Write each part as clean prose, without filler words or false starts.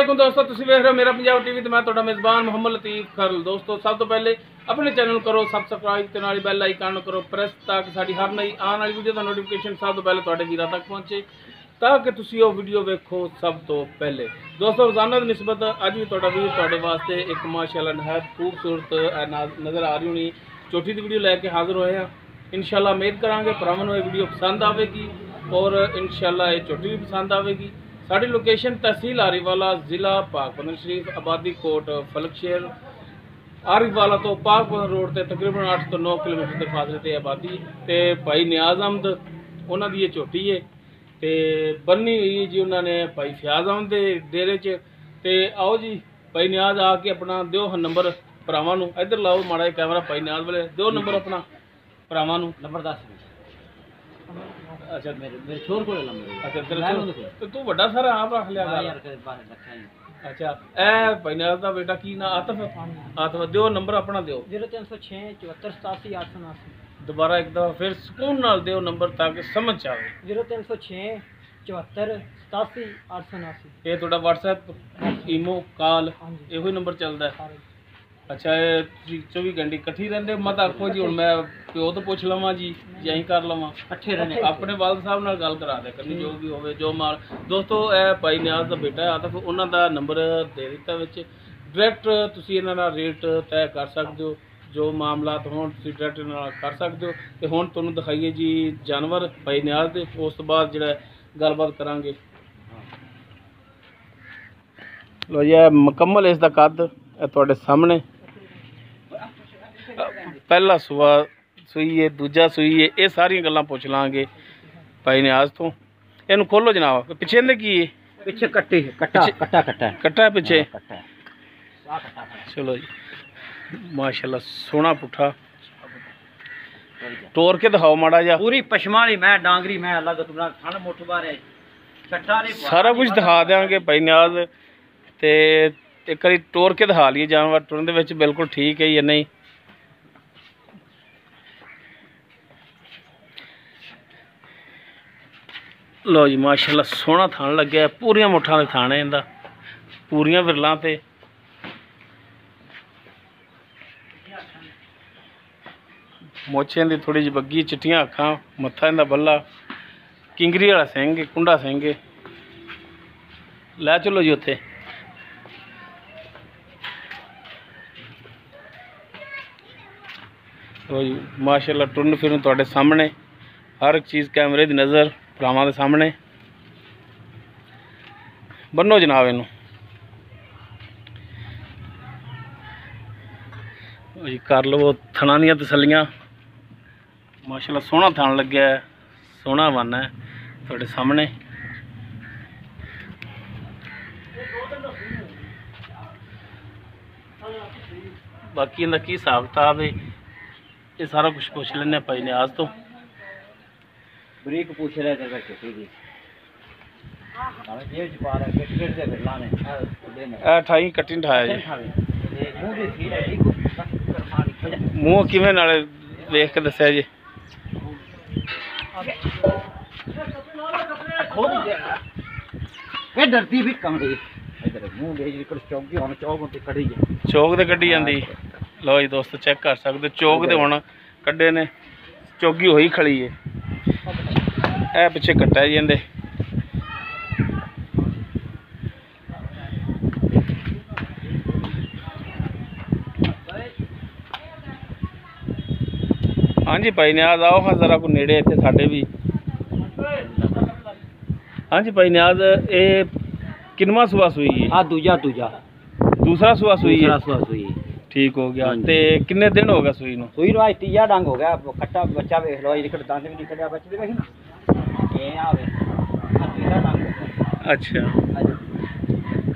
वालेकुम दोस्तों, तुसीं वेख रहे हो मेरा पंजाब टीवी ते मैं तुहाडा मेज़बान मोहम्मद लतीफ़ खरल। दोस्तों सब तो पहले अपने चैनल करो सब्सक्राइब ते नाल बैल आइकन करो प्रेस ताकि साडी हर नई आने वाली वीडियो का नोटिफिकेशन सब तो पहले तुहाडे वीरां तक पहुंचे ताकि तुसीं वो वीडियो वेखो सब तो पहले। दोस्तों रोजाना की निस्बत अज भी तुहाडा वीडियो तुहाडे वास्ते एक माशाअल्लाह नहायत खूबसूरत नज़र आ रही होनी चोटी की वीडियो लैके हाजिर होए हैं। इंशाअल्लाह उम्मीद करांगे भरावां नूं ये वीडियो पसंद आवेगी और इंशाअल्लाह ये चोटी भी पसंद आवेगी। साड़ी लोकेशन तहसील आरीवाला, ज़िला पाकपतन शरीफ, आबादी कोट फलकशेर। आरीवाला तो पाकपतन रोड से तकरीबन 8 तो 9 किलोमीटर के फासले से आबादी। तो भाई नियाज अहमद उन्होंने ये झोटी है तो बन्नी हुई जी उन्होंने भाई फयाज अहमद के डेरे च। तो आओ जी भाई नियाज आके अपना दो नंबर भरावां नूं, इधर लाओ माड़ा कैमरा भाई नियाज वाले, दो नंबर अपना भरावां नूं। नंबर 10। अच्छा मेरे छोर को नंबर। अच्छा तेरे छोर तो तू बड़ा सारा आप रख लिया यार के बाहर रखा। अच्छा ए भाई नियाज दा बेटा की ना आतिफ। आतिफ दो नंबर अपना दियो 0306 74 87 879। दोबारा एक दफा फिर सुकून नाल दियो नंबर ताकि समझ आवे। 0306 74 87 879। ये थोड़ा व्हाट्सएप ईमो कॉल इहो नंबर चलदा है। अच्छा 24 घंटे इकट्ठी रहंदे मत आखो जी हुण मैं प्यो तो पुछ लवां जी यहीं कर लवां इकट्ठे रहने अपने वाल साहब नाल गल करा दे करनी जो भी होवे जो माल। दोस्तों ए भाई नियाज दा बेटा है आतिफ उन्हां दा नंबर दे दित्ता विच डायरैक्ट तुसीं इन्हां नाल रेट तय कर सकदे हो जो मामलात होण तुसीं डायरैक्ट इन्हां नाल कर सकदे हो। ते हुण तुहानूं दिखाइए जी जानवर भाई नियाज दे उस तो बाद जिहड़ा गलबात करांगे। लो जी मुकम्मल इसदा कद तुहाडे सामने पहला सुआ सूई है दूजा सूई है ये सारी गल्लां पुछ लांगे भाई नियाज तो। इनू खोलो जनाब पिछे इंदे की पिछे कट्टी कट्टा कट्टा कट्टा कट्टा पिछे। चलो जी माशाल्लाह सोना पुठा तोड़ के दिखाओ माड़ा जा पूरी पशमाली मैं डांगरी मैं अलग तुमरा खाना मोठ बारे कट्टा रे सारा कुछ दिखा देंगे भाई नियाज। ते एक बारी तोड़ के दिखा लिए जानवर टुरन दे विच बिल्कुल ठीक है या नहीं। लो जी माशाल्लाह सोहना थान लग्या पूरियां मुठा दे थाने इंदा पूरियां विरलां ते मोछें दी थोड़ी जी बग्गी चिट्टियां अखां मत्था इंदा बल्ला किंगरी वाला सिंह कुंडा सिंह लै चलो जी उत्थे। लो जी माशाल्लाह टुरन फिरन तुहाडे सामने हर एक चीज़ कैमरे की नज़र भरावां दे सामने। बन्नो जनाब इनू जी कर लो थना दियां तसलियां। माशाल्लाह सोहना थान लग्या है सोहना वन है तुहाडे सामने। बाकी इनका की हिसाब किताब है ये सारा कुछ पुछ लेने भाई नियाज तो। बरीक पूछ रहे थे छोटी जी जेब च पा रहा गेट दे फिरला ने ए ठाई कट्टी ठाया जी मुंह दी थी है मुंह किवें नाले देख के दसया जी ए डरती भी कम रही इधर मुंह दे जी चौकी हुन चौक ते कढी जा चौक ते कढी जांदी। लो जी दोस्त चेक कर सकते चौक ते हुन कड्डे ने चौकी होई खड़ी है ए पिछे कट्टा जी इंदे। हाँ जी भाई नियाज आओ हाँ जरा को नेड़े इतने साढ़े भी। हाँ जी भाई नियाज ये किनवा सुआ सुई है? हाँ दूजा दूजा दूसरा सुआ सुई है। सुआ सुई ठीक हो गया। ते किन्ने दिन हो गया सुई नूं? सुई आज तीजा डंग हो गया कट्टा बच्चा वेख लो इधर दंद भी निकलिया बच्चे देख ना ये आवे तीसरा डंग। अच्छा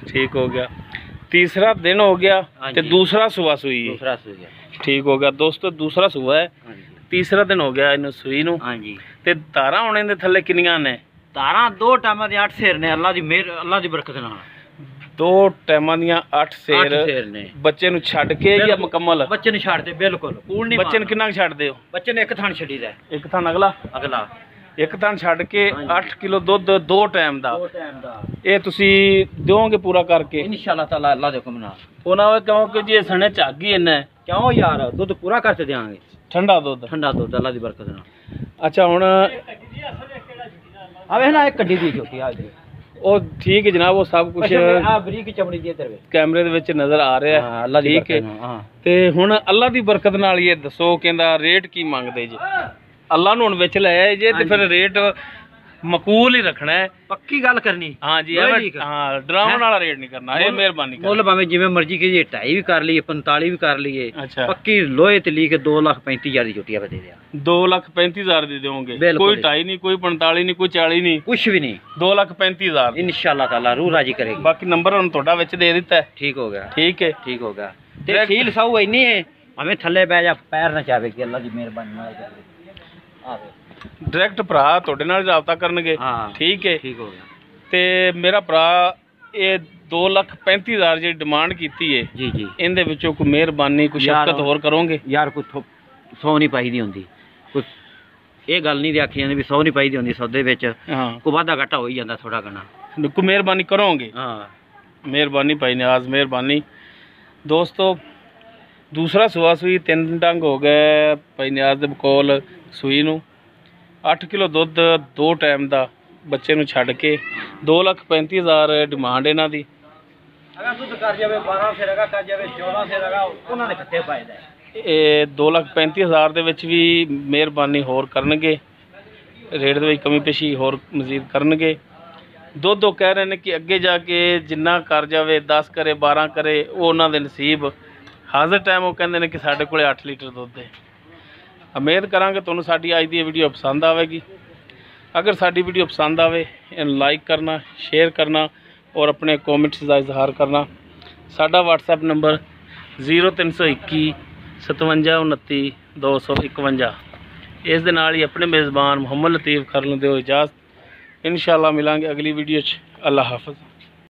ठीक हो गया तीसरा दिन हो गया ते दूसरा सुआ सुई है। दूसरा सुई है ठीक हो गया दोस्तों दूसरा सुआ है तीसरा दिन हो गया इन्हू सुई नूं। हाँ जी ते तारा होने दे थल्ले किन्नियां ने? तारा दो टाइमां दे 8 सेर ने अल्लाह दी मेहर अल्लाह दी बरकत नाल। दो टाइमां दियां 8 सेर ने बच्चे नूं छड्ड के या मुकम्मल? बच्चे नूं छड्ड दे बिल्कुल पूर्ण नहीं। बच्चे नूं किन्ना छड्ड दे हो? बच्चे ने एक थान छड्डी दा एक थान अगला अगला ਇੱਕ ਥਣ ਛੱਡ ਕੇ 8 ਕਿਲੋ ਦੁੱਧ 2 ਟਾਈਮ ਦਾ। 2 ਟਾਈਮ ਦਾ ਇਹ ਤੁਸੀਂ ਦਿਓਗੇ ਪੂਰਾ ਕਰਕੇ ਇਨਸ਼ਾਅੱਲਾ ਤਾਲਾ, ਅੱਲਾ ਦੇ ਹੁਕਮ ਨਾਲ। ਉਹਨਾਂ ਕਿਉਂਕਿ ਜੀ ਸਣੇ ਝੱਗ ਹੀ ਇੰਨਾ ਹੈ। ਕਿਉਂ ਯਾਰ, ਦੁੱਧ ਪੂਰਾ ਕਰਕੇ ਦੇਵਾਂਗੇ, ਠੰਡਾ ਦੁੱਧ, ਠੰਡਾ ਦੁੱਧ ਅੱਲਾ ਦੀ ਬਰਕਤ ਨਾਲ। ਅੱਛਾ ਹੁਣ ਆਵੇ ਨਾ ਇੱਕ ਕੱਢੀ ਦੀ ਝੋਟੀ ਆ ਜੀ, ਉਹ ਠੀਕ ਹੈ ਜਨਾਬ, ਉਹ ਸਭ ਕੁਝ ਆ ਬਰੀਕ ਚਮੜੀ ਦੀ ਇਧਰ ਵੇ ਕੈਮਰੇ ਦੇ ਵਿੱਚ ਨਜ਼ਰ ਆ ਰਿਹਾ ਹੈ। ਅੱਲਾ ਦੀ ਠੀਕ ਹੈ। ਬਰਕਤ ਨਾਲ। ਹਾਂ ਤੇ ਹੁਣ ਅੱਲਾ ਦੀ ਬਰਕਤ ਨਾਲ ਇਹ ਦੱਸੋ, ਕਹਿੰਦਾ ਰੇਟ ਕੀ ਮੰਗਦੇ ਜੀ? ਅੱਲਾ ਨੂੰ ਹੁਣ ਵਿੱਚ ਲੈ ਆਏ ਜੇ ਤੇ ਫਿਰ ਰੇਟ ਮਕੂਲ ਹੀ ਰੱਖਣਾ ਹੈ। ਪੱਕੀ ਗੱਲ ਕਰਨੀ। ਹਾਂ ਜੀ, ਹਾਂ ਡਰਾਉਣ ਵਾਲਾ ਰੇਟ ਨਹੀਂ ਕਰਨਾ, ਇਹ ਮਿਹਰਬਾਨੀ ਮੁੱਲ ਭਾਵੇਂ ਜਿਵੇਂ ਮਰਜ਼ੀ ਕਰੀਏ, 2.5 ਵੀ ਕਰ ਲਈਏ, 45 ਵੀ ਕਰ ਲਈਏ। ਅੱਛਾ, ਪੱਕੀ ਲੋਹੇ ਤੇ ਲਿਖ ਕੇ 2,35,000 ਦੀ ਝੋਟੀ ਦੇ ਦਿਆ। 2,35,000 ਦੀ ਦੇਵੋਗੇ? ਕੋਈ 2.5 ਨਹੀਂ, ਕੋਈ 45 ਨਹੀਂ, ਕੋਈ 40 ਨਹੀਂ, ਕੁਛ ਵੀ ਨਹੀਂ, 2,35,000 ਇਨਸ਼ਾਅੱਲਾ ਤਾਲਾ ਰੂਹ ਰਾਜੀ ਕਰੇਗੀ। ਬਾਕੀ ਨੰਬਰ ਹੁਣ ਤੁਹਾਡਾ ਵਿੱਚ ਦੇ ਦਿੱਤਾ ਹੈ। ਠੀਕ ਹੋ ਗਿਆ, ਠੀਕ ਹੈ, ਠੀਕ ਹੋ ਗਿਆ। ਤੇ ਸੀਲ ਸਾਊ ਇੰਨੀ ਹੈ, ਭਾਵੇਂ ਥੱਲੇ ਬਹਿ ਜਾ, ਪੈਰ ਨਾ ਚਾਵੇਗੀ, ਅੱਲਾ ਦੀ ਮਿਹਰਬਾਨੀ ਨਾਲ। ਆਵੇ ਡਾਇਰੈਕਟ ਭਰਾ ਤੁਹਾਡੇ ਨਾਲ ਰਾਬਤਾ ਕਰਨਗੇ। ਹਾਂ ਠੀਕ ਹੈ, ਠੀਕ ਹੋ ਗਿਆ। ਤੇ ਮੇਰਾ ਭਰਾ ਇਹ 2,35,000 ਜਿਹੜੀ ਡਿਮਾਂਡ ਕੀਤੀ ਹੈ ਜੀ ਜੀ, ਇਹਦੇ ਵਿੱਚੋਂ ਕੋਈ ਮਿਹਰਬਾਨੀ, ਕੋਈ ਸ਼ਫਕਤ ਹੋਰ ਕਰੋਗੇ? ਯਾਰ ਕੋਈ 100 ਨਹੀਂ ਪਾਈ ਦੀ ਹੁੰਦੀ, ਕੋਈ ਇਹ ਗੱਲ ਨਹੀਂ ਆਖੀ ਜਾਂਦੀ ਵੀ 100 ਨਹੀਂ ਪਾਈ ਦੀ ਹੁੰਦੀ ਸੌਦੇ ਵਿੱਚ। ਹਾਂ, ਕੋਈ ਵਾਧਾ ਘਾਟਾ ਹੋ ਹੀ ਜਾਂਦਾ ਥੋੜਾ ਘਣਾ। ਕੋਈ ਮਿਹਰਬਾਨੀ ਕਰੋਗੇ? ਹਾਂ ਮਿਹਰਬਾਨੀ ਭਾਈ ਨਿਆਜ਼, ਮਿਹਰਬਾਨੀ। ਦੋਸਤੋ ਦੂਸਰਾ ਸੂਆ ਸੂਈ 3 ਡੰਗ ਹੋ ਗਏ ਭਾਈ ਨਿਆਜ਼ ਦੇ ਬਕੌਲ ਸੂਈ ਨੂੰ। 8 ਕਿਲੋ ਦੁੱਧ 2 ਟਾਈਮ ਦਾ ਬੱਚੇ ਨੂੰ ਛੱਡ ਕੇ 2,35,000 ਡਿਮਾਂਡ ਇਹਨਾਂ ਦੀ। ਅਗਰ ਦੁੱਧ ਕਰ ਜਾਵੇ 12 ਫੇਰਗਾ, ਕਰ ਜਾਵੇ 14 ਫੇਰਗਾ, ਉਹਨਾਂ ਦੇ ਖੱਤੇ ਪਾਇਦਾ। ਇਹ 2,35,000 ਦੇ ਵਿੱਚ ਵੀ ਮਿਹਰਬਾਨੀ ਹੋਰ ਕਰਨਗੇ, ਰੇਟ ਦੇ ਵਿੱਚ ਕਮੀ ਪੇਸ਼ੀ ਹੋਰ ਮਜ਼ੀਦ ਕਰਨਗੇ। ਦੁੱਧ ਉਹ ਕਹਿ ਰਹੇ ਨੇ ਕਿ ਅੱਗੇ ਜਾ ਕੇ ਜਿੰਨਾ ਕਰ ਜਾਵੇ, 10 ਕਰੇ 12 ਕਰੇ, ਉਹ ਉਹਨਾਂ ਦੇ ਨਸੀਬ। ਹਾਜ਼ਰ ਟਾਈਮ ਉਹ ਕਹਿੰਦੇ ਨੇ ਕਿ ਸਾਡੇ ਕੋਲੇ 8 ਲੀਟਰ ਦੁੱਧ ਹੈ। ਉਮੀਦ ਕਰਾਂਗੇ ਤੁਹਾਨੂੰ ਸਾਡੀ ਅੱਜ ਦੀ ਇਹ ਵੀਡੀਓ ਪਸੰਦ ਆਵੇਗੀ। ਅਗਰ ਸਾਡੀ ਵੀਡੀਓ ਪਸੰਦ ਆਵੇ, ਇਹਨੂੰ ਲਾਈਕ ਕਰਨਾ, ਸ਼ੇਅਰ ਕਰਨਾ ਔਰ ਆਪਣੇ ਕਮੈਂਟਸ ਦਾ ਇਜ਼ਹਾਰ ਕਰਨਾ। ਸਾਡਾ WhatsApp ਨੰਬਰ 0321 57 29 251। ਇਸ ਦੇ ਨਾਲ ਹੀ ਆਪਣੇ ਮੇਜ਼ਬਾਨ ਮੁਹੰਮਦ ਲਤੀਫ ਖਰਲ ਨੂੰ ਦਿਓ ਇਜਾਜ਼ਤ। ਇਨਸ਼ਾਅੱਲਾ ਮਿਲਾਂਗੇ ਅਗਲੀ ਵੀਡੀਓ 'ਚ। ਅੱਲਾ ਹਾਫਿਜ਼।